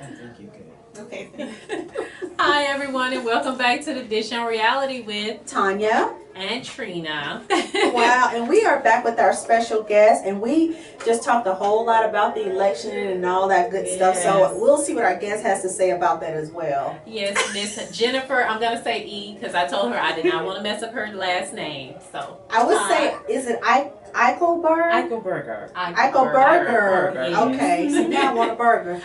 think you're good. Okay. Hi everyone, and welcome back to the Dish on Reality with Tanya. and Trina. Wow, and we are back with our special guest, and we just talked a whole lot about the election and all that good stuff. So we'll see what our guest has to say about that as well. Yes, Miss Jennifer. I'm gonna say E because I told her I did not want to mess up her last name. So I would say, is it Eichelberger? Eichelberger. Eichelberger. Yes. Okay, so now I want a burger.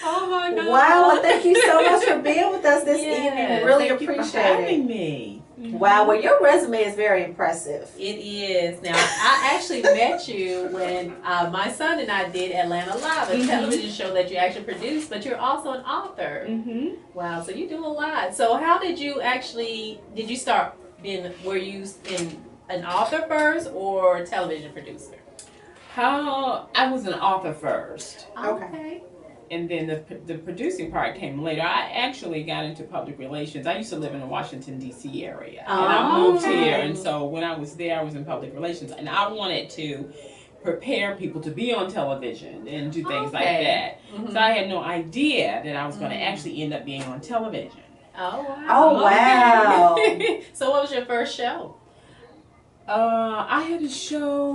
Oh my God! Wow, well, thank you so much for being with us this Yes, evening. Really Thank you for appreciate having it. me. Wow, well, your resume is very impressive. It is. Now, I actually met you when my son and I did Atlanta Live, a television show that you actually produced, but you're also an author. Wow, so you do a lot. So how did you start being, were you an author first or television producer? I was an author first, Okay. and then the producing part came later. I actually got into public relations. I used to live in the Washington, D.C. area, and I moved here, and so when I was there, I was in public relations, and I wanted to prepare people to be on television and do things like that. So I had no idea that I was going to actually end up being on television. Oh, wow. Oh, wow. So what was your first show? I had a show,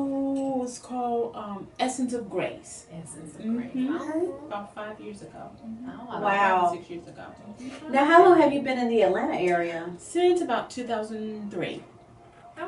it was called Essence of Grace. Essence of Grace. About 5 years ago. Oh, Wow. 6 years ago. Now, how long have you been in the Atlanta area? Since about 2003.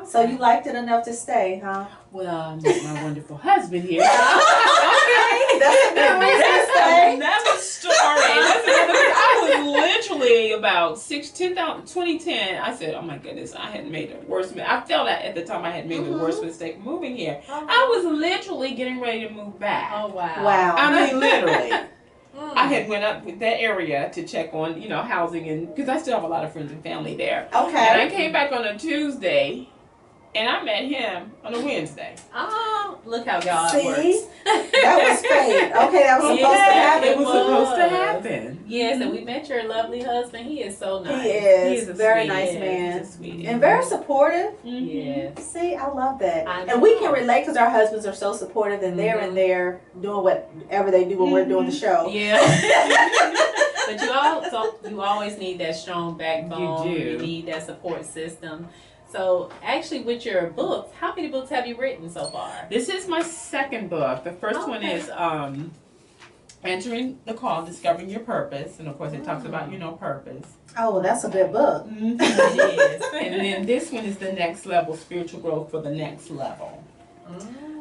So you liked it enough to stay, huh? Well, I met my wonderful husband here. Okay, that's a good reason to stay. Another story. I was literally about 2010. I said, oh my goodness, I had made the worst mistake. I felt that at the time I had made the worst mistake moving here. I was literally getting ready to move back. Oh, wow. Wow. I mean, literally. I had went up with that area to check on, housing, and because I still have a lot of friends and family there. Okay. And I came back on a Tuesday, and I met him on a Wednesday. Oh, look how God See? works. That was fate. Okay, that was supposed to happen. It was supposed to happen. Yes, and we met your lovely husband. He is so nice. He is. a Very sweetie. nice He's man. a sweetie. And very supportive. Yes. See, I love that. I And we know. can relate because our husbands are so supportive and they're in there doing whatever they do when we're doing the show. Yeah. But you always need that strong backbone. You do. You need that support system. So actually with your books, how many books have you written so far? This is my second book. The first one is Answering the Call, Discovering Your Purpose. And of course it talks about, purpose. Oh, well, that's a good book. It is. And then this one is The Next Level, Spiritual Growth for the Next Level.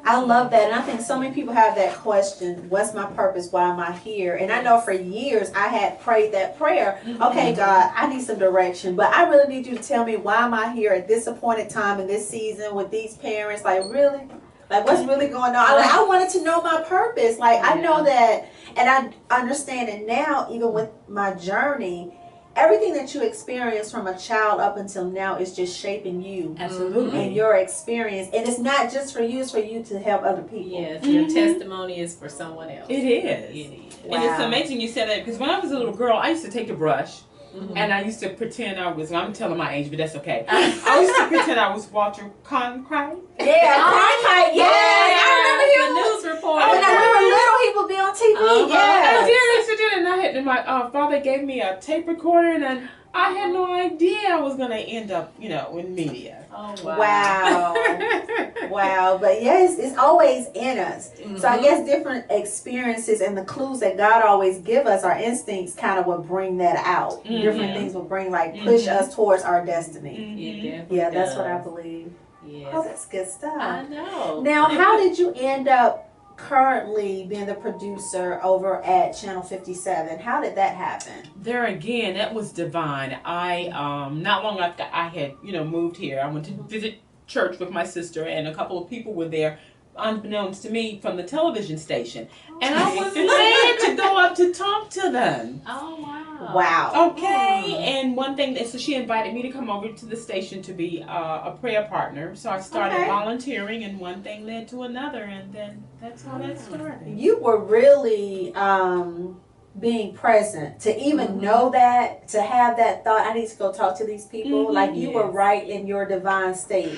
I love that. And I think so many people have that question, what's my purpose? Why am I here? And I know for years I had prayed that prayer. Okay, God, I need some direction. But I really need you to tell me, why am I here at this appointed time in this season with these parents? Like, really? Like, what's really going on? I wanted to know my purpose. Like, I know that, and I understand it now, even with my journey. Everything that you experience from a child up until now is just shaping you. Absolutely. And your experience. And it's not just for you, it's for you to help other people. Yes, your testimony is for someone else. It is. It is. And it's amazing you said that because when I was a little girl, I used to take the brush and I used to pretend I'm telling my age, but that's okay. I used to pretend I was Walter Cronkite. Yeah, Cronkite, I remember him. The news reporter. When we were little, he would be on TV, I used to do it, and I had my father gave me a tape recorder, and then I had no idea I was going to end up, in media. Oh, wow. Wow. Wow. But yes, it's always in us. So I guess different experiences and the clues that God always give us, our instincts kind of will bring that out. Different things will bring, push us towards our destiny. Yeah, that's what I believe. Yes. Oh, that's good stuff. I know. Now, how did you end up currently being the producer over at Channel 57? How did that happen? There again, that was divine. I not long after I had moved here, I went to visit church with my sister, and a couple of people were there, unbeknownst to me, from the television station, and I was led to go up to talk to them. Oh, wow. Wow. Okay, and one thing, so she invited me to come over to the station to be a prayer partner. So I started volunteering, and one thing led to another, and then that's how that started. You were really being present, to even know that, to have that thought, I need to go talk to these people. Like you were right in your divine state.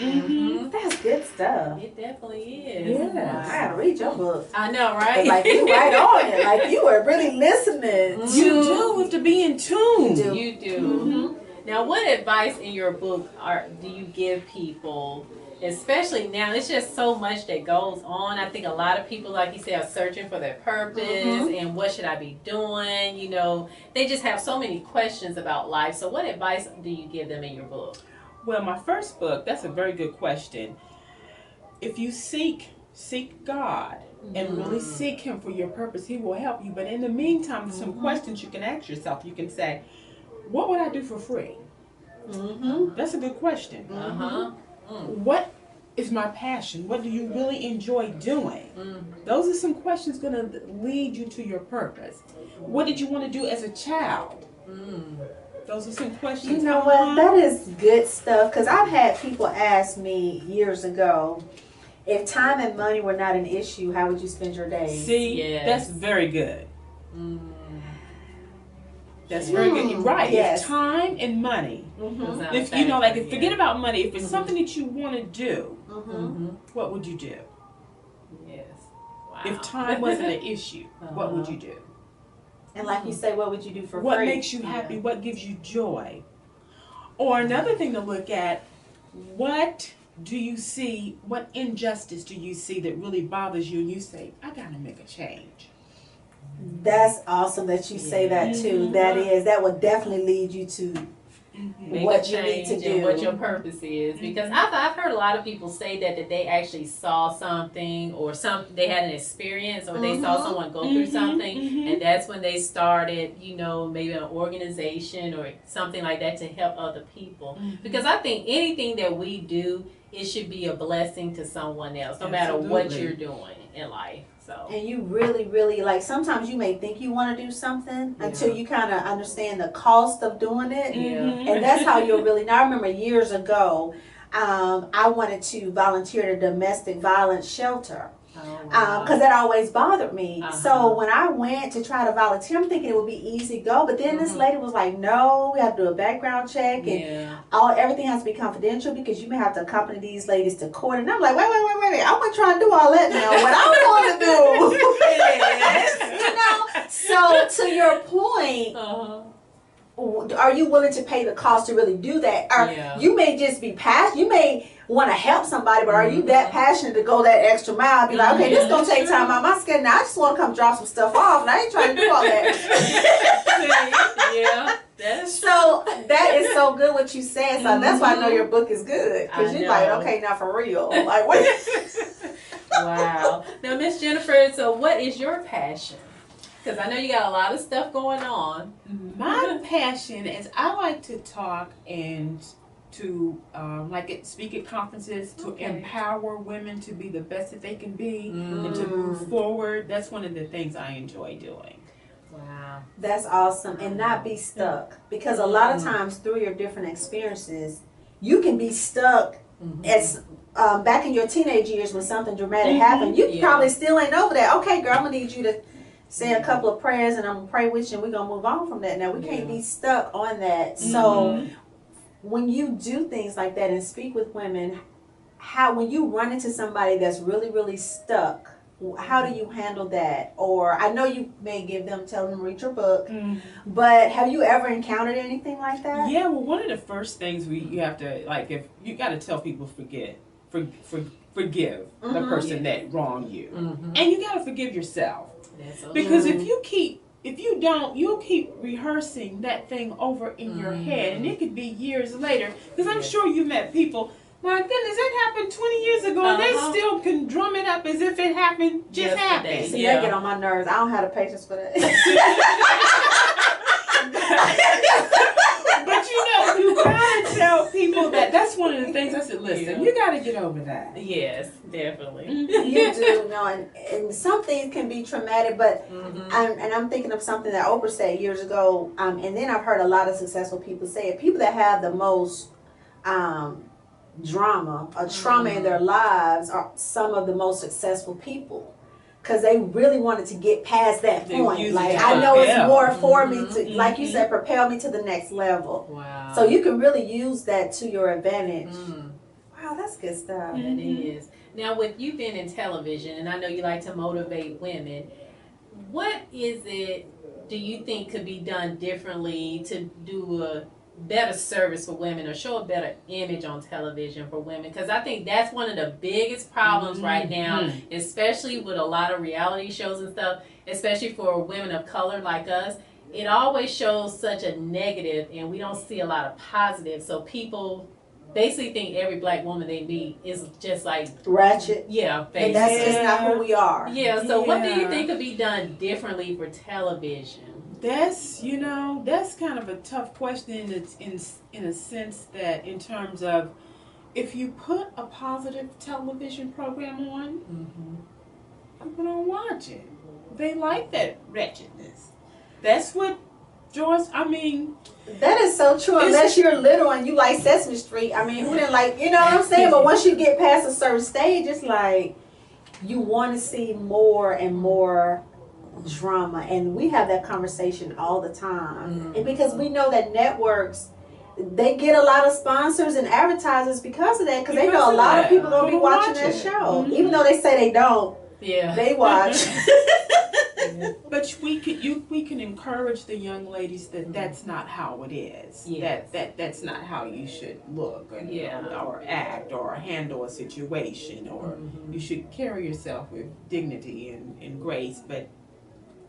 That's good stuff. It definitely is. Yeah, I gotta read your book. I know, right? Like you right on it. Like you were really listening. You do have to be in tune. You do. Now, what advice in your book do you give people? Especially now, it's just so much that goes on. I think a lot of people, like you said, are searching for their purpose and what should I be doing. You know, they just have so many questions about life. So what advice do you give them in your book? Well, my first book, that's a very good question. If you seek God and really seek Him for your purpose, He will help you. But in the meantime, there's some questions you can ask yourself. You can say, what would I do for free? That's a good question. What is my passion? What do you really enjoy doing? Those are some questions going to lead you to your purpose. What did you want to do as a child? Those are some questions. You know what? That is good stuff. Because I've had people ask me years ago, if time and money were not an issue, how would you spend your days? See, that's very good. That's very good. You're right. Yes. If time and money. If you know, like, if forget about money. If it's something that you want to do, what would you do? Yes. Wow. If time wasn't an issue, what would you do? And like you say, what would you do for What free? makes you happy? What gives you joy? Or another thing to look at, what do you see, what injustice do you see that really bothers you and you say, I gotta make a change? That's awesome that you say that too. That would definitely lead you to Make what a you need change to do. and what your purpose is. Because I've heard a lot of people say that they actually saw something or they had an experience or they saw someone go through something and that's when they started, you know, maybe an organization or something like that to help other people. Because I think anything that we do, it should be a blessing to someone else, no matter what you're doing in life. So. And you really, really, like, sometimes you may think you want to do something until you kind of understand the cost of doing it. And that's how you'll really, now I remember years ago, I wanted to volunteer at a domestic violence shelter. Because that always bothered me. So when I went to try to volunteer, I'm thinking it would be easy to go. But then this lady was like, no, we have to do a background check. And everything has to be confidential because you may have to accompany these ladies to court. And I'm like, wait. I want to try and do all that now. What I want to do. So to your point, are you willing to pay the cost to really do that? Or you may just be passionate. You may want to help somebody, but are you that passionate to go that extra mile? Be like, okay, this is going to take time out of my schedule. Now I just want to come drop some stuff off, and I ain't trying to do all that. So that is so good what you said. So that's why I know your book is good. Because you're like, okay, now for real. Like, what? Wow. Now, Miss Jennifer, so what is your passion? Because I know you got a lot of stuff going on. My passion is I like to talk and to speak at conferences to empower women to be the best that they can be and to move forward. That's one of the things I enjoy doing. Wow. That's awesome. And not be stuck. Because a lot of times through your different experiences, you can be stuck as back in your teenage years when something dramatic happened. You probably still ain't over that. Okay, girl, I'm going to need you to say a couple of prayers and I'm going to pray with you and we're going to move on from that. Now, we can't be stuck on that. So when you do things like that and speak with women, when you run into somebody that's really, really stuck, how do you handle that? Or I know you may tell them to read your book, but have you ever encountered anything like that? Yeah, well, one of the first things you have to, like, if you got to tell people forgive the person that wronged you. And you got to forgive yourself. Because if you don't, you'll keep rehearsing that thing over in your head, and it could be years later. Because I'm sure you met people, my goodness, that happened 20 years ago, and they still can drum it up as if it happened just happened. See, they get on my nerves. I don't have the patience for that. But you gotta tell people that's one of the things. I said, listen, you gotta get over that. Yes, definitely. You do know, and some things can be traumatic, but I'm thinking of something that Oprah said years ago, and then I've heard a lot of successful people say it. People that have the most trauma in their lives are some of the most successful people. because they really wanted to get past that They point. use Like, it I to know it's propel. more for me to, Mhm. like you said, propel me to the next level. Wow. So you can really use that to your advantage. Mm. Wow, that's good stuff. That is. Now, with you being in television, and I know you like to motivate women, what is it do you think could be done differently to do a better service for women or show a better image on television for women? Because I think that's one of the biggest problems right now, especially with a lot of reality shows and stuff, especially for women of color like us. It always shows such a negative, and we don't see a lot of positive. So people basically think every black woman they meet is just like Ratchet. yeah, And basically. that's just not who we are. Yeah, so what do you Yeah. think could be done differently for television? That's that's kind of a tough question. It's in a sense that in terms of if you put a positive television program on, people don't watch it. They like that wretchedness. That's what George. I mean, That is so true. Unless you're little and you like Sesame Street. I mean, who didn't like, you know what I'm saying? But once you get past a certain stage, it's like you want to see more and more drama. And we have that conversation all the time. And because we know that networks, they get a lot of sponsors and advertisers because of that. Because they know a lot of people going to be watching that show. Even though they say they don't, they watch. but we can encourage the young ladies that that's not how it is. Yes. That's not how you should look or act or handle a situation, or you should carry yourself with dignity and grace. But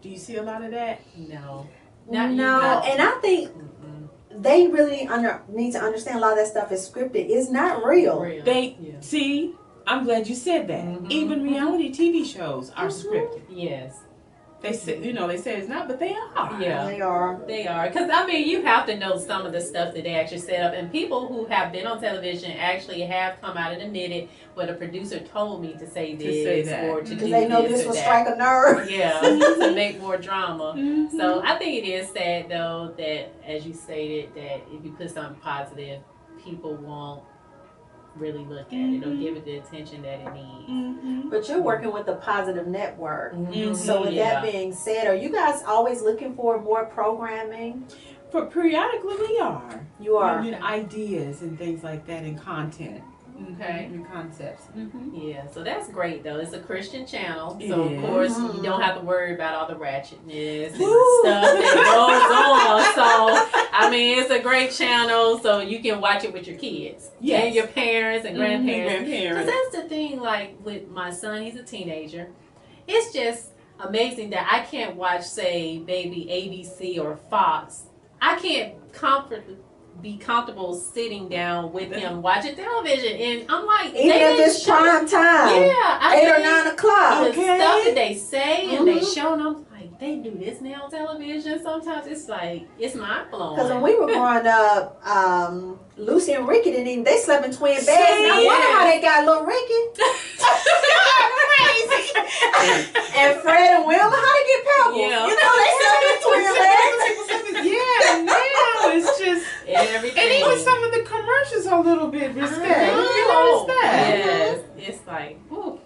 do you see a lot of that? No. And I think they really need to understand a lot of that stuff is scripted. It's not real. They see. I'm glad you said that. Even reality TV shows are scripted. Yes. They say, they say it's not, but they are. Yeah, They are. They are. Because, I mean, you have to know some of the stuff that they actually set up. And people who have been on television actually have come out and admitted, well, the producer told me to say this or to do this. Because they know this will strike a nerve. Yeah, to make more drama. So I think it is sad, though, that, as you stated, that if you put something positive, people won't really look at it or give it the attention that it needs. But you're working with a positive network. Mm-hmm. So with that being said, are you guys always looking for more programming? For periodically we are. You are. Ideas and things like that and content. Okay. And concepts. Yeah, so that's great though. It's a Christian channel, It so of is. course you don't have to worry about all the ratchetness and stuff that goes on. So I mean, it's a great channel, so you can watch it with your kids and your parents and grandparents. Because that's the thing. Like with my son, he's a teenager. It's just amazing that I can't watch, say, maybe ABC or Fox. I can't be comfortable sitting down with him watching television, and I'm like, even if it's prime time, 8 or 9 o'clock. The stuff that they say and they show, and I'm like, they do this now on television. Sometimes it's like it's mind blowing. Because when we were growing up, Lucy and Ricky didn't even. They slept in twin beds. And I wonder how they got little Ricky. And Fred and Wilma, how they get Pebbles? Yeah. You know, they slept in twin beds. Yeah, now it's just everything. And even some of the commercials are a little bit risque. You Oh, notice that? yes. It's like, whew,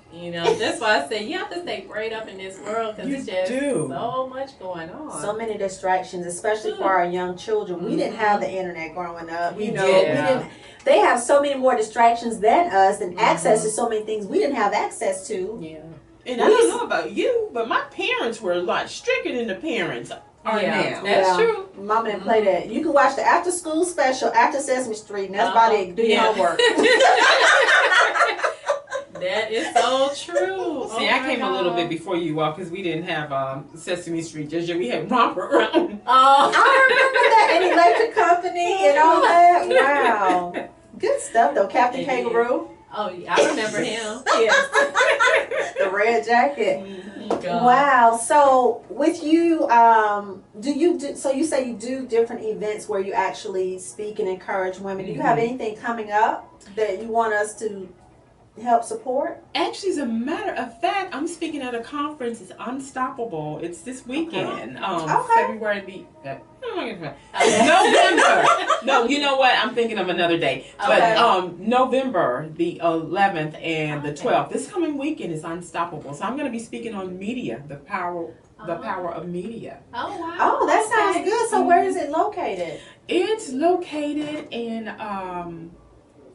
that's why I say you have to stay prayed up in this world because it's just so much going on. So many distractions, especially for our young children. We didn't have the internet growing up. We We didn't. didn't. They have so many more distractions than us and access to so many things we didn't have access to. Yeah. And I don't know about you, but my parents were a lot stricter than the parents are now. That's true. Mama didn't play that. You can watch the after school special after Sesame Street, and that's about it. Do your homework. That is so true. See, I came a little bit before you all because we didn't have Sesame Street just yet. We had Romper Around. Oh, I remember that. And Electric Company and all that. Wow. Good stuff, though. Captain Kangaroo. Oh, I remember him. Yes. The red jacket. God. Wow. So with you, so you say you do different events where you actually speak and encourage women. Do you have anything coming up that you want us to help support? Actually, as a matter of fact, I'm I'm speaking at a conference. It's Unstoppable. It's this weekend. Okay. February the November. No, you know what? I'm thinking of another day. But November the 11th and the 12th. This coming weekend is Unstoppable. So I'm going to be speaking on media, the power of media. Oh wow. Oh, that sounds good. So where is it located? It's located in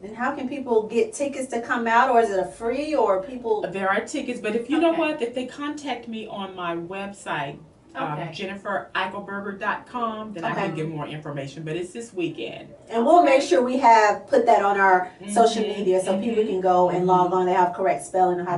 And how can people get tickets to come out, or is it a free, or people? there are tickets, but if you know what, if they contact me on my website, Jennifer Eichelberger.com, then I can give more information. But it's this weekend. And we'll make sure we put that on our social media so people can go and log on. They have correct spelling of how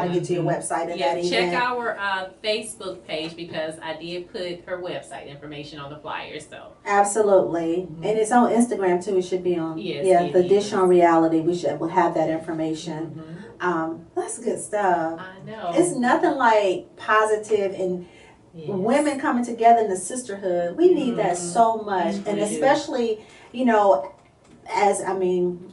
to get to your website and that check our Facebook page because I did put her website information on the flyer. So absolutely, and it's on Instagram too. It should be on. Yes, the Dish on Reality. We'll have that information. That's good stuff. I know. It's nothing like positive and. Yes. Women coming together in the sisterhood, we need that so much, and especially, I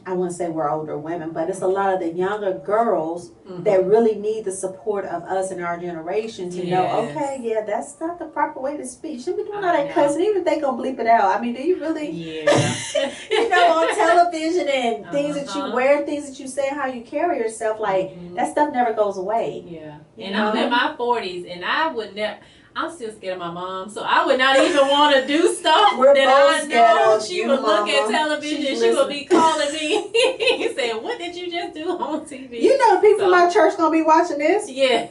wouldn't say we're older women, but it's a lot of the younger girls that really need the support of us in our generation to know, okay, that's not the proper way to speak. Should be doing all that cussing, even if they gonna bleep it out. I mean, do you really, on television and things that you wear, things that you say, how you carry yourself, like that stuff never goes away. Yeah, and I'm in my 40s, and I would never. I'm still scared of my mom, so I would not even want to do stuff that I know she would look at television and she would be calling me saying, "What did you just do on TV?" You know, people in my church gonna be watching this. Yeah.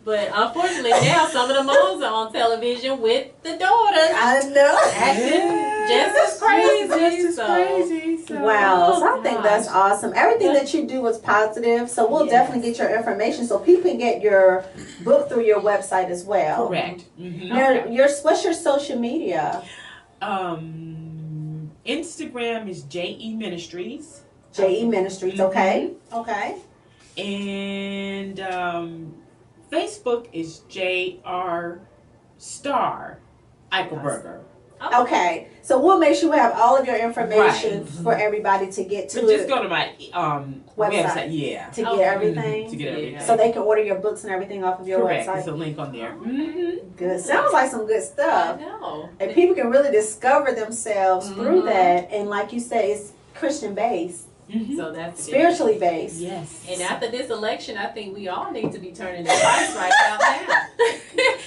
But unfortunately now some of the moms are on television with the daughters. I know. Acting just as crazy. So wow. So I think that's awesome. Everything that you do is positive. So we'll definitely get your information so people can get your book through your website as well. Correct. What's your social media? Instagram is JE Ministries. JE Ministries, okay. Okay. And Facebook is JR Star Eichelberger. Okay, so we'll make sure we have all of your information for everybody to get to. But just go to my website, to get everything. To get everything, so they can order your books and everything off of your website. There's a link on there. Good. Sounds like some good stuff. I know. And people can really discover themselves through that, and like you said, it's Christian based. So that's spiritually based. Yes. And after this election, I think we all need to be turning the lights right out now.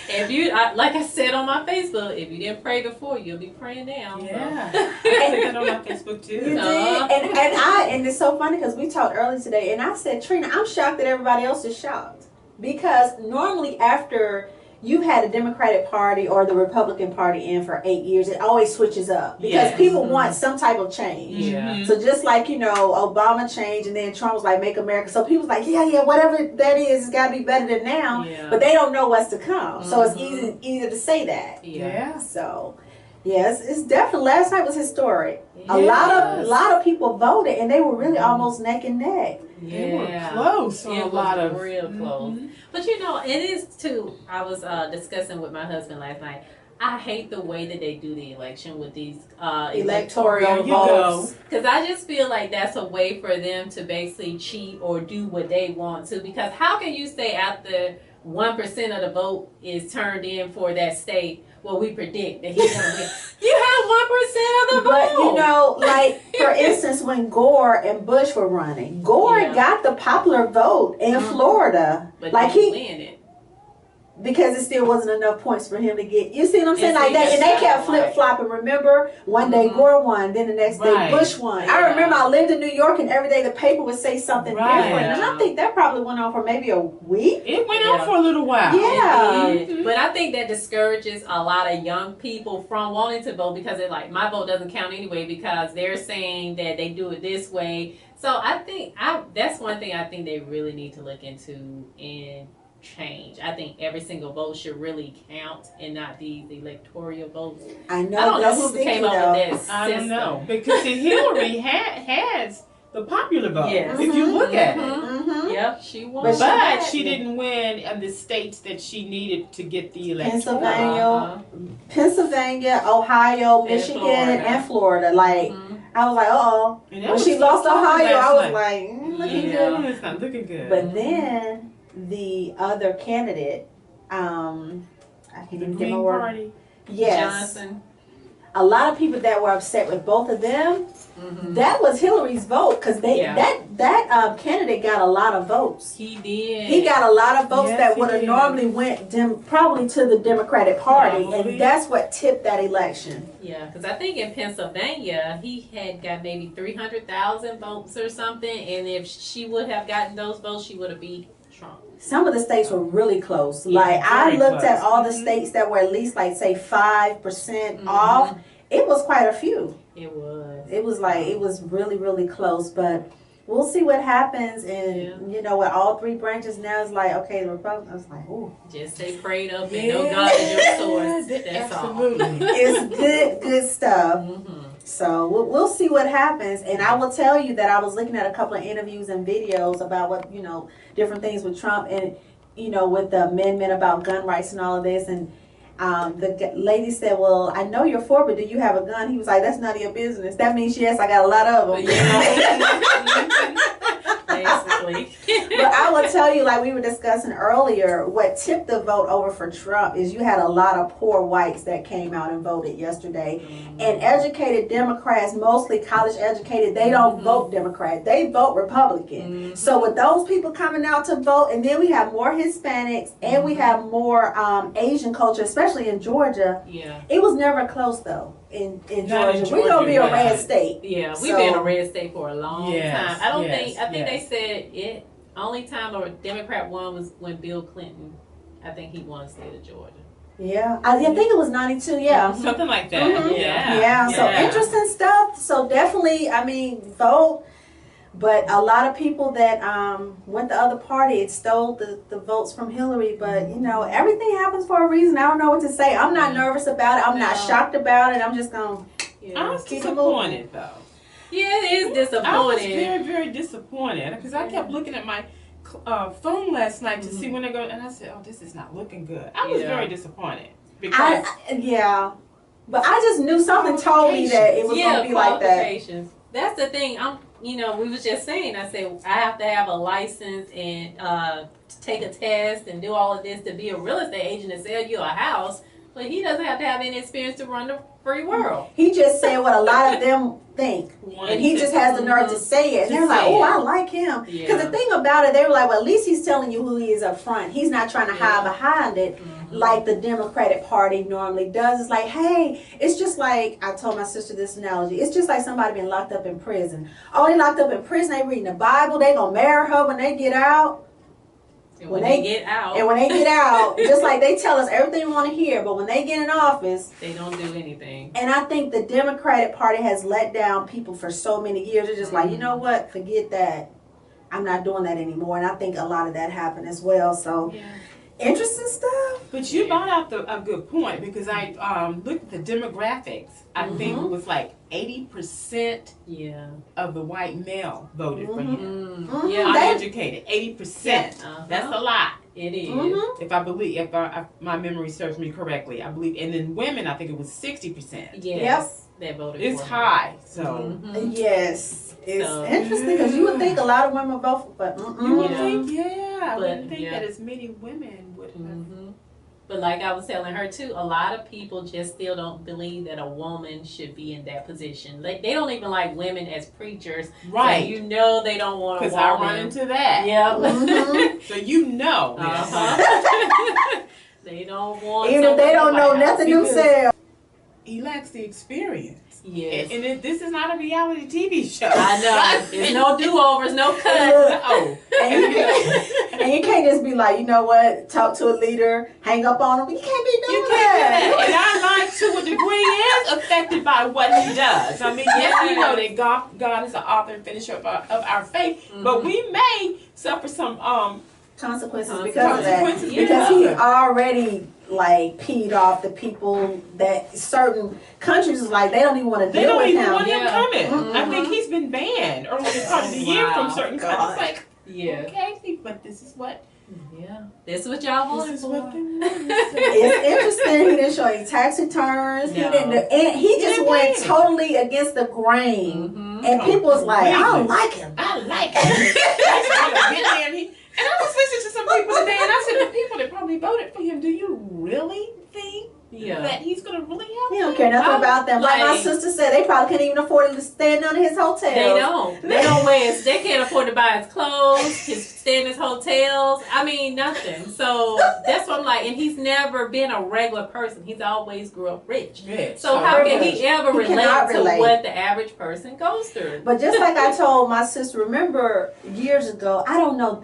If you, like I said on my Facebook, if you didn't pray before, you'll be praying now. Yeah. I put that on my Facebook too. You did. And it's so funny because we talked earlier today, and I said, Trina, I'm shocked that everybody else is shocked because normally after you've had a Democratic Party or the Republican Party in for 8 years, it always switches up because people want some type of change. So just like, Obama changed and then Trump was like, make America. So people's like, whatever that is, it's got to be better than now. But they don't know what's to come. So it's easy to say that. So, yes, it's definitely, last night was historic. A lot of people voted and they were really almost neck and neck. They were close. It was real close. But it is too. I was discussing with my husband last night. I hate the way that they do the election with these electoral votes. Because I just feel like that's a way for them to basically cheat or do what they want to. Because how can you say after 1% of the vote is turned in for that state, well, we predict that he's going to win. You have 1% of the vote. But, like, for instance, when Gore and Bush were running, Gore got the popular vote in Florida. But like he win it. Because it still wasn't enough points for him to get. You see what I'm saying? Like that, and they kept flip-flopping. Remember, one day Gore won, then the next day Bush won. I remember I lived in New York, and every day the paper would say something different. And I think that probably went on for maybe a week. It went on for a little while. But I think that discourages a lot of young people from wanting to vote because they're like, my vote doesn't count anyway because they're saying that they do it this way. So I think that's one thing I think they really need to look into and change. I think every single vote should really count and not these electoral votes. I know. I don't know who came up with this. I don't know because Hillary has the popular vote. Yes. If you look at it. Yep, she won. But she didn't win in the states that she needed to get the election. Pennsylvania, Ohio, Michigan, and Florida. Like I was like, uh-oh. When she lost Ohio, I was like, looking good. It's not looking good. But then the other candidate, I can't even get my word. Party. Yes. Johnson. A lot of people that were upset with both of them, that was Hillary's vote because that candidate got a lot of votes. He did. He got a lot of votes that would have normally went probably to the Democratic Party, and that's what tipped that election. Yeah, because I think in Pennsylvania he had got maybe 300,000 votes or something, and if she would have gotten those votes, she would have beat Trump. Some of the states were really close. Like I looked at all the states that were at least like say 5% off. It was quite a few. It was. It was really, really close, but we'll see what happens. And you know, with all three branches now, it's like, okay, the Republicans, I was like, ooh. Just stay prayed up and know God is your source. That's absolutely. all. It's good stuff. So we'll see what happens. And I will tell you that I was looking at a couple of interviews and videos about what, you know, different things with Trump and, you know, with the amendment about gun rights and all of this. And the lady said, well, I know you're for, but do you have a gun? He was like, that's none of your business. That means, yes, I got a lot of them. Basically. But I will tell you, like we were discussing earlier, what tipped the vote over for Trump is you had a lot of poor whites that came out and voted yesterday. And educated Democrats, mostly college educated, they don't vote Democrat. They vote Republican. So with those people coming out to vote, and then we have more Hispanics and we have more Asian culture, especially in Georgia. Yeah. It was never close though. In Georgia. We're going to be a red state. Yeah, we've been a red state for a long time. I think they said it only time a Democrat won was when Bill Clinton, I think he won the state of Georgia. Yeah, I think it was 92, yeah. Something like that. Yeah, so interesting stuff. So definitely, I mean, vote. But a lot of people that went the other party, it stole the votes from Hillary. But, you know, everything happens for a reason. I don't know what to say. I'm not nervous about it. I'm not shocked about it. I'm just going to I was disappointed, though. Yeah, it is disappointing. I was very, very disappointed because I kept looking at my phone last night to see when they go, and I said, oh, this is not looking good. I was very disappointed. Because but I just knew something told me that it was going to be like that. That's the thing. You know, we was just saying, I said, I have to have a license and take a test and do all of this to be a real estate agent and sell you a house. But he doesn't have to have any experience to run the free world. He just said what a lot of them think. And he just has the nerve to say it. And they're like, oh, I like him. Because the thing about it, they were like, well, at least he's telling you who he is up front. He's not trying to hide behind it like the Democratic Party normally does. It's like, hey, it's just like, I told my sister this analogy. It's just like somebody being locked up in prison. Oh, they locked up in prison. They reading the Bible. They going to marry her when they get out. And when they get out. And when they get out, just like they tell us everything we want to hear, but when they get in office, they don't do anything. And I think the Democratic Party has let down people for so many years. They're just like, you know what? Forget that. I'm not doing that anymore. And I think a lot of that happened as well. So, interesting stuff. But you brought out a good point because I looked at the demographics. I think it was like 80% of the white male voted for him. Uneducated, 80%. That's a lot. It is. If my memory serves me correctly, I believe. And then women, I think it was 60%. Yes. They voted it's for high. So yes, it's interesting because you would think a lot of women vote for, but you would think, I wouldn't think that as many women would have. But like I was telling her too, a lot of people just still don't believe that a woman should be in that position. Like they don't even like women as preachers. Right. So you know they don't want a woman. Because I run into that. Yep. So you know. They don't want. Even if they don't know nothing themselves. He lacks the experience. Yes. And this is not a reality TV show. I know. There's no do-overs, no cuts. And you can't just be like, you know what, talk to a leader, hang up on him. You can't be doing that. And our life, to a degree, is affected by what he does. I mean, yes, we know that God is the author and finisher of our faith, but we may suffer some consequences because of that. Because he already peed off the people that certain countries is like they don't even want to deal with him. They don't even want him coming. I think he's been banned early part of the year from certain countries. Like, okay, but this is what Yeah, this is what y'all voted for. It's interesting. He didn't show any tax returns. No. He didn't. And he just went totally against the grain. And people was like, I don't like him. I like him. And I was listening to some people today, and I said, the people that probably voted for him, do you really think that he's going to really help He don't care nothing about them. Like my sister said, they probably can't even afford to stay in none of his hotels. They don't. They don't wear his, they can't afford to buy his clothes, stay in his hotels. I mean, nothing. So that's what I'm like. And he's never been a regular person. He's always grew up rich. So how can he ever relate to what the average person goes through? But just like I told my sister, remember years ago, I don't know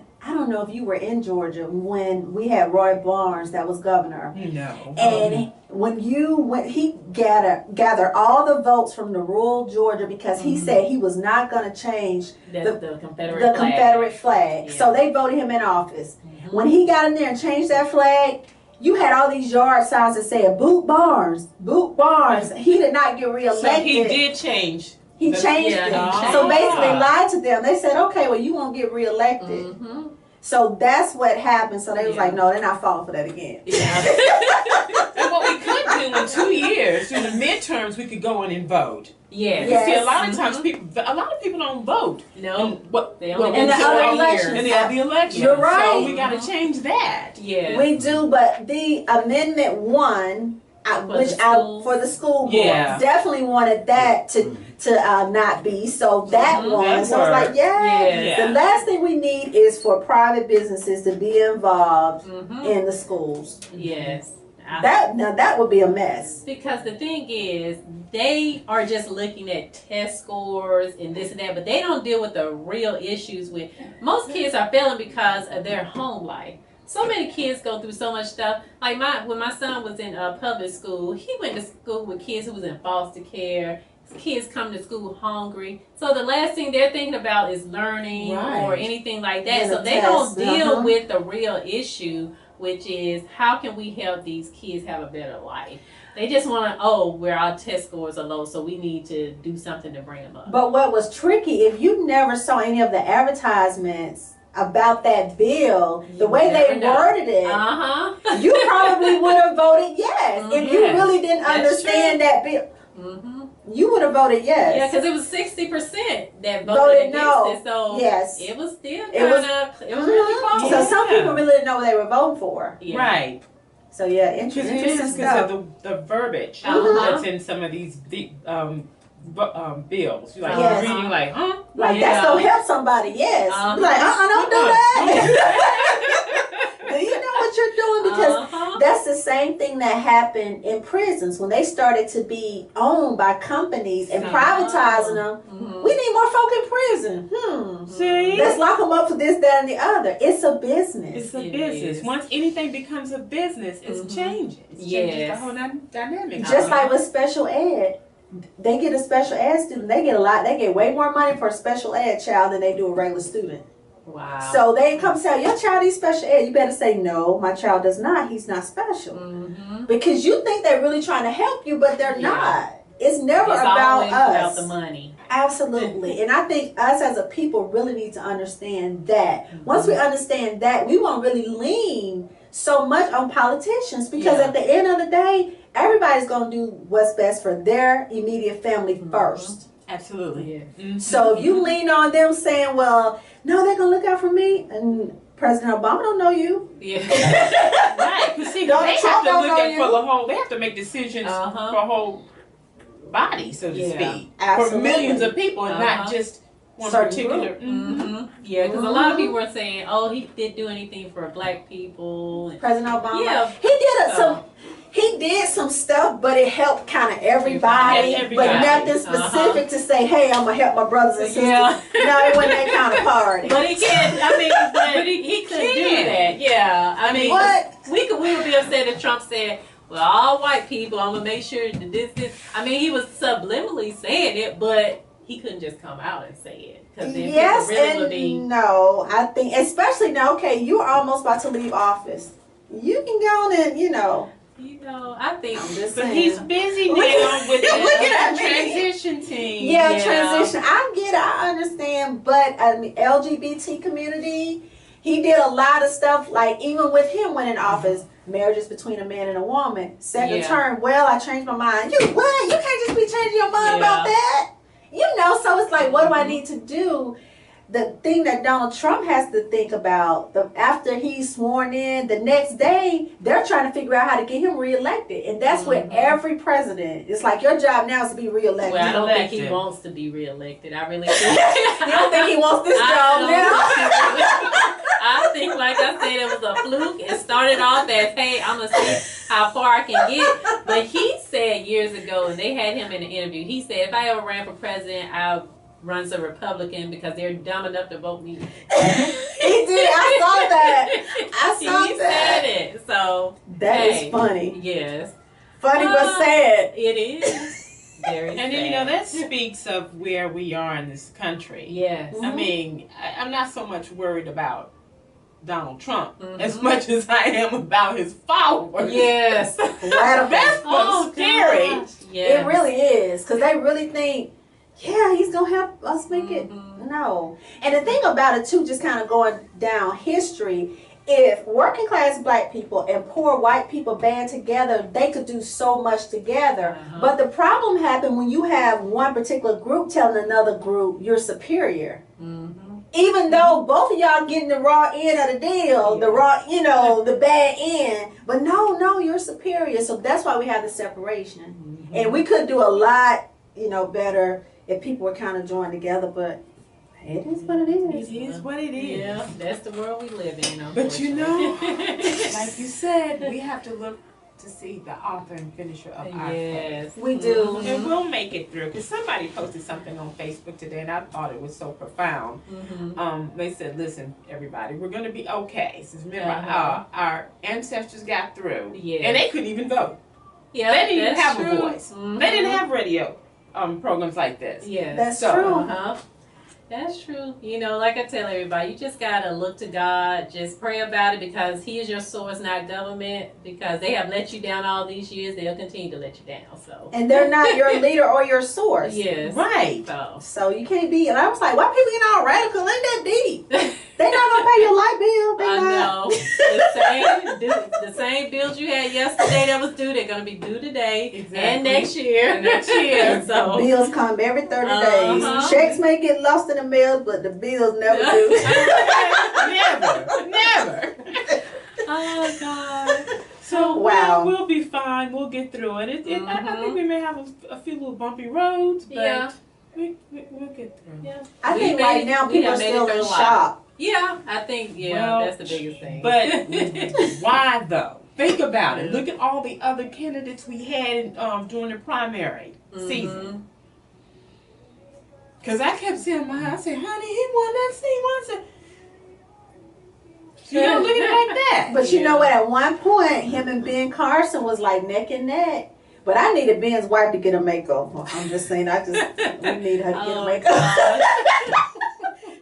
if you were in Georgia when we had Roy Barnes that was governor. No. And when he gathered all the votes from the rural Georgia because he said he was not going to change the Confederate flag. Yeah. So they voted him in office. When he got in there and changed that flag, you had all these yard signs that said "Boot Barnes, Boot Barnes." He did not get reelected. So he did change. He changed it. So basically lied to them. They said, okay, well, you won't get reelected. So that's what happened. So they was like, no, they're not falling for that again. And what we could do in 2 years, through the midterms, we could go in and vote. Yes. See, a lot of times a lot of people don't vote. No. They only in the other elections. In the other elections. You're right. So we got to change that. Yeah. We do, but the Amendment 1, for the school board, definitely wanted that to not be. So that one. So it's like, the last thing we need is for private businesses to be involved in the schools. Yes. That would be a mess. Because the thing is, they are just looking at test scores and this and that, but they don't deal with the real issues with. Most kids are failing because of their home life. So many kids go through so much stuff. Like when my son was in public school, he went to school with kids who was in foster care. Kids come to school hungry. So the last thing they're thinking about is learning or anything like that. So they don't deal with the real issue, which is how can we help these kids have a better life? They just want to, where our test scores are low, so we need to do something to bring them up. But what was tricky, if you never saw any of the advertisements about that bill, the way they worded it, you probably would have voted yes. If you really didn't understand that bill, you would have voted yes. Yeah, because it was 60% that voted against it. So it was still really close. So some people really didn't know what they were voting for. Yeah. Right. So interesting stuff. Of the verbiage that's in some of these bills. You're reading like, huh? Like that's gonna help somebody, yes. Like, don't do that. Do you know what you're doing? Because that's the same thing that happened in prisons when they started to be owned by companies and privatizing them. We need more folk in prison. See? Let's lock them up for this, that, and the other. It's a business. It's a business. Once anything becomes a business, it's changing. It changes the whole dynamic. Just like with special ed. They get a special ed student. They get way more money for a special ed child than they do a regular student. Wow. So they come say, your child needs special ed. You better say, no, my child does not. He's not special. Because you think they're really trying to help you, but they're not. It's never about us. About the money. Absolutely. And I think us as a people really need to understand that. Once we understand that, we won't really lean so much on politicians because at the end of the day, everybody's going to do what's best for their immediate family first. Absolutely. So if you lean on them saying, well, no, they're going to look out for me, and President Obama don't know you. Right. Because see, they have to look at for the whole, they have to make decisions for a whole body, so to speak. Absolutely. For millions of people and not just one particular. Yeah, because a lot of people were saying, he didn't do anything for black people. President Obama. He did some stuff, but it helped kind of everybody, but nothing specific to say, hey, I'm going to help my brothers and sisters. No, it wasn't that kind of party. But he can't, he couldn't do that. Yeah, I mean, we would be upset if Trump said, well, all white people, I'm going to make sure that this. I mean, he was subliminally saying it, but he couldn't just come out and say it. Yes really and no. I think, especially now, you're almost about to leave office. You can go on and, I think but he's busy now with the transition team. Transition. I get it, I understand, but LGBT community, He did a lot of stuff, like even with him winning office, marriage is between a man and a woman. Second term, well, I changed my mind. You what? You can't just be changing your mind about that. You know, so it's like, what do I need to do? The thing that Donald Trump has to think about, after he's sworn in, the next day, they're trying to figure out how to get him reelected. And that's with every president. It's like, your job now is to be reelected. Well, I don't think he wants to be reelected. I really think. You don't think he wants this job now? I think, like I said, it was a fluke. It started off as, hey, I'm going to see how far I can get. But he said years ago, and they had him in an interview, he said, if I ever ran for president, I'll run as a Republican because they're dumb enough to vote me. He did. I saw that. I saw he that. said it. So that is funny. Yes. Funny but sad. It is. Very And sad. then, you know, that speaks of where we are in this country. Yes. I mean, I'm not so much worried about Donald Trump as much as I am about his followers. Yes. That's what's scary. Yes. It really is. Because they really think, yeah, he's going to help us make it. No. And the thing about it, too, just kind of going down history, if working class black people and poor white people band together, they could do so much together. But the problem happened when you have one particular group telling another group you're superior. Even though both of y'all getting the raw end of the deal, the raw, you know, the bad end. But no, you're superior. So that's why we have the separation. And we could do a lot, you know, better if people were kind of joined together, but it is what it is. It is what it is. Yeah, that's the world we live in. But you know, like you said, we have to look to see the author and finisher of our faith. We do. And we'll make it through. Because somebody posted something on Facebook today, and I thought it was so profound. They said, listen, everybody, we're going to be okay. Since remember, our ancestors got through, and they couldn't even vote. Yeah, they didn't even have true. a voice. They didn't have radio programs like this. Yeah, that's true. That's true. You know, like I tell everybody, you just got to look to God. Just pray about it because He is your source, not government. Because they have let you down all these years. They'll continue to let you down. So. And they're not your leader or your source. Yes. Right. So you can't be, and I was like, why people getting all radical? Ain't that deep? They not going to pay your light bill. They know. The same bills you had yesterday that was due, they're going to be due today and next year. So bills come every 30 days. Checks may get lost in the mail, but the bills never do. Never. Oh, God. So we'll be fine. We'll get through it. I think we may have a few little bumpy roads, but we'll get through. Yeah. I think right now people are still in shock. Yeah, I think that's the biggest thing. But why though? Think about it. Look at all the other candidates we had during the primary season. Because I kept saying, I said, honey, he won that seat. I said, you don't look at it like that. But you know what? At one point, him and Ben Carson was like neck and neck. But I needed Ben's wife to get a makeover. I'm just saying, we need her to get a makeover.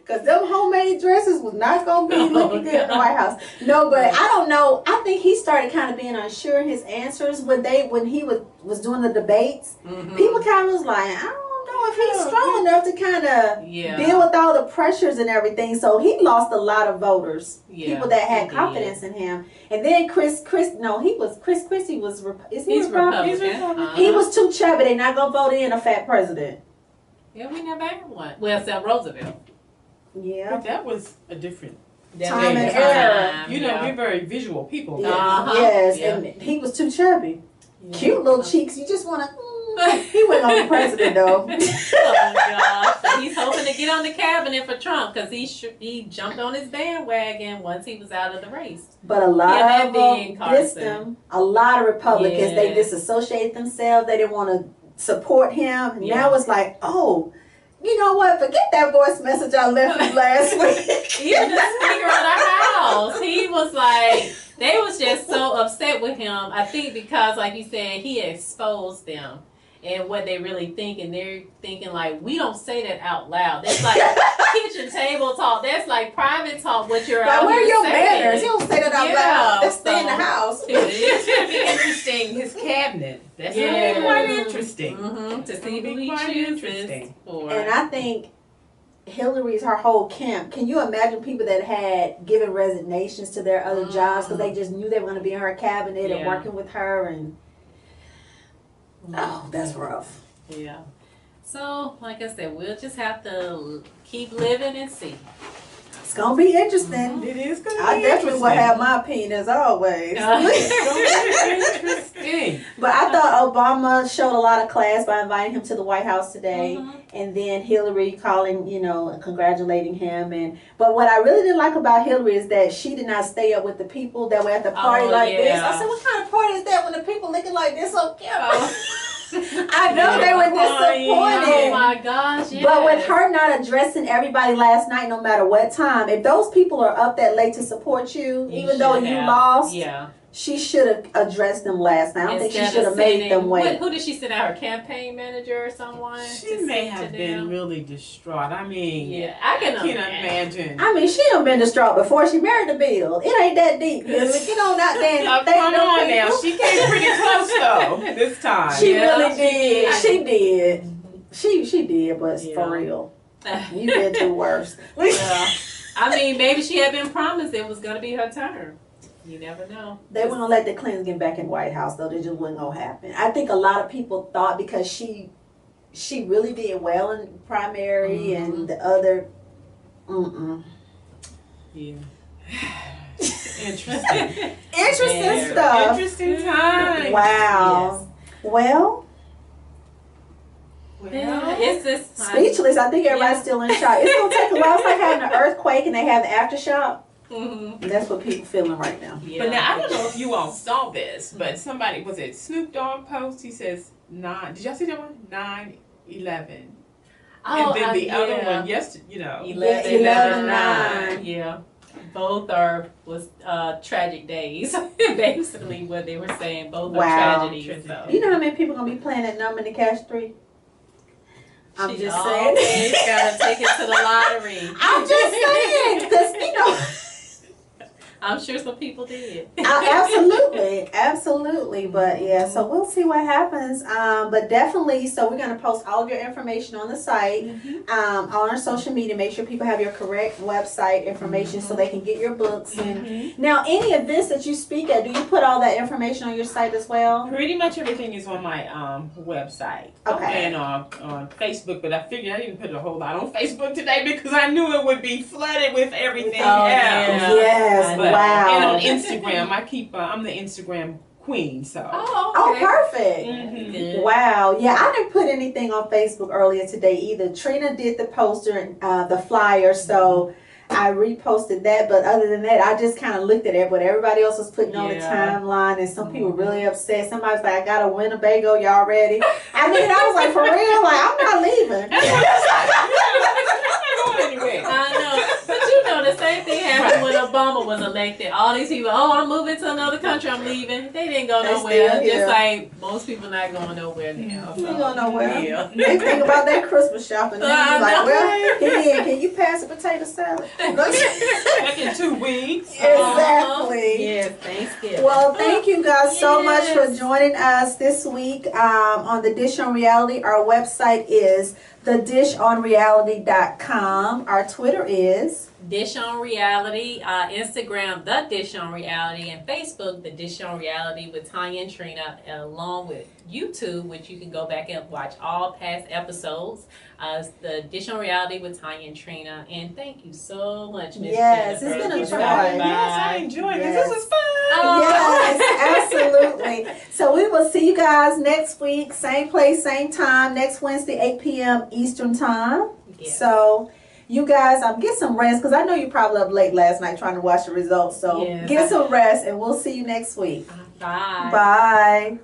Because them homemade dresses was not going to be looking good in the White House. No, but I don't know. I think he started kind of being unsure in his answers when he was doing the debates. People kind of was like, I don't know if he's strong enough to kind of deal with all the pressures and everything. So he lost a lot of voters, people that had confidence in him. And then Chris Christie was, he's Republican. He was too chubby. They're not going to vote in a fat president. Yeah, we never had one. Well, except Roosevelt. Yeah. But that was a different time and era. You know, we're very visual people. Yes, and he was too chubby. Cute little cheeks. You just want to... He wasn't on the president, though. Oh, gosh. So he's hoping to get on the cabinet for Trump because he jumped on his bandwagon once he was out of the race. But a lot of them dissed him. A lot of Republicans, they disassociated themselves. They didn't want to support him. And now it's like, oh... You know what? Forget that voice message I left you last week. Even the Speaker of the House, he was like, they was just so upset with him. I think because, like you said, he exposed them and what they really think, and they're thinking like, we don't say that out loud. That's like kitchen table talk. That's like private talk. What you're out where are here your saying. manners? You don't say that out loud. Let's stay in the house. It's going to be interesting. His cabinet. That's going to be quite interesting. To see who he chooses for. And I think Hillary's her whole camp. Can you imagine people that had given resignations to their other jobs because they just knew they were going to be in her cabinet and working with her? And oh, that's rough. Yeah. So, like I said, we'll just have to keep living and see. It's gonna be interesting. It is gonna be I definitely will have my opinion as always. Interesting. But I thought Obama showed a lot of class by inviting him to the White House today, and then Hillary calling, and congratulating him. But what I really didn't like about Hillary is that she did not stay up with the people that were at the party this. I said, what kind of party is that when the people looking like this on camera? I know they were disappointed. Oh my gosh, yes. But with her not addressing everybody last night, no matter what time, if those people are up that late to support you even though you lost, she should have addressed them last night. I don't think she should have made them wait. Who did she send out? Her campaign manager or someone? She may have been really distraught. I mean, I can imagine. I mean, she done been distraught before she married the Bill. It ain't that deep. Get on out there and come on now. She came pretty close though this time. She really did. She did. She did, but for real, you did do worse. I mean, maybe she had been promised it was gonna be her turn. You never know. They weren't gonna let the Clintons get back in the White House though. They just wasn't gonna happen. I think a lot of people thought because she really did well in primary and the other. Yeah. Interesting. Interesting stuff. Interesting time. Wow. Yes. Well. It's just speechless. I think everybody's still in shock. It's gonna take a while. It's like having an earthquake and they have the aftershock. That's what people feeling right now. But now I don't know if you all saw this, but somebody was it Snoop Dogg post? He says 9. Did y'all see that one? 9/11. And then the other one, 11/9. Yeah. Both was tragic days. Basically, what they were saying. Both are tragedies. So. You know how many people gonna be playing that number in the cash 3? I'm just saying. You gotta take it to the lottery. I'm just saying, because I'm sure some people did. Absolutely. But yeah, so we'll see what happens. But definitely, so we're gonna post all of your information on the site, on our social media. Make sure people have your correct website information so they can get your books. And now, any events that you speak at, do you put all that information on your site as well? Pretty much everything is on my website. Okay. And on Facebook, but I figured I didn't put a whole lot on Facebook today because I knew it would be flooded with everything else. Yes. Wow. And on Instagram, I'm the Instagram queen, so. Perfect. Wow. Yeah, I didn't put anything on Facebook earlier today either. Trina did the poster and the flyer, so I reposted that. But other than that, I just kind of looked at what everybody else was putting on the timeline, and some people were really upset. Somebody's like, I got a Winnebago, y'all ready? I mean, I was like, for real? Like, I'm not leaving. I know. But the same thing happened when Obama was elected. All these people, I'm moving to another country, I'm leaving. They didn't go nowhere. Just like most people not going nowhere now. They ain't going nowhere. Yeah. They think about that Christmas shopping. Like, well, can you pass a potato salad? Back in 2 weeks. Exactly. Yeah, Thanksgiving. Well, thank you guys so much for joining us this week on The Dish on Reality. Our website is thedishonreality.com. Our Twitter is Dish on Reality, Instagram, The Dish on Reality, and Facebook, The Dish on Reality with Tanya and Trina, along with YouTube, which you can go back and watch all past episodes. The Dish on Reality with Tanya and Trina. And thank you so much, Miss Jennifer. It's been a joy. Yes, I enjoyed it. This was fun. Yes, absolutely. So we will see you guys next week, same place, same time, next Wednesday, 8 p.m. Eastern Time. Yes. So you guys, get some rest, because I know you probably up late last night trying to watch the results. So get some rest, and we'll see you next week. Bye. Bye.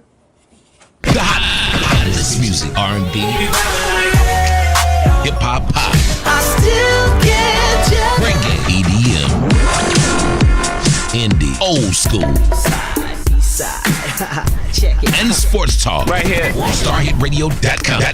The hottest music, R&B, hip hop, pop. I still get you. Reggae, EDM, indie, old school, side. Check it. And sports talk right here. StarHitRadio.com.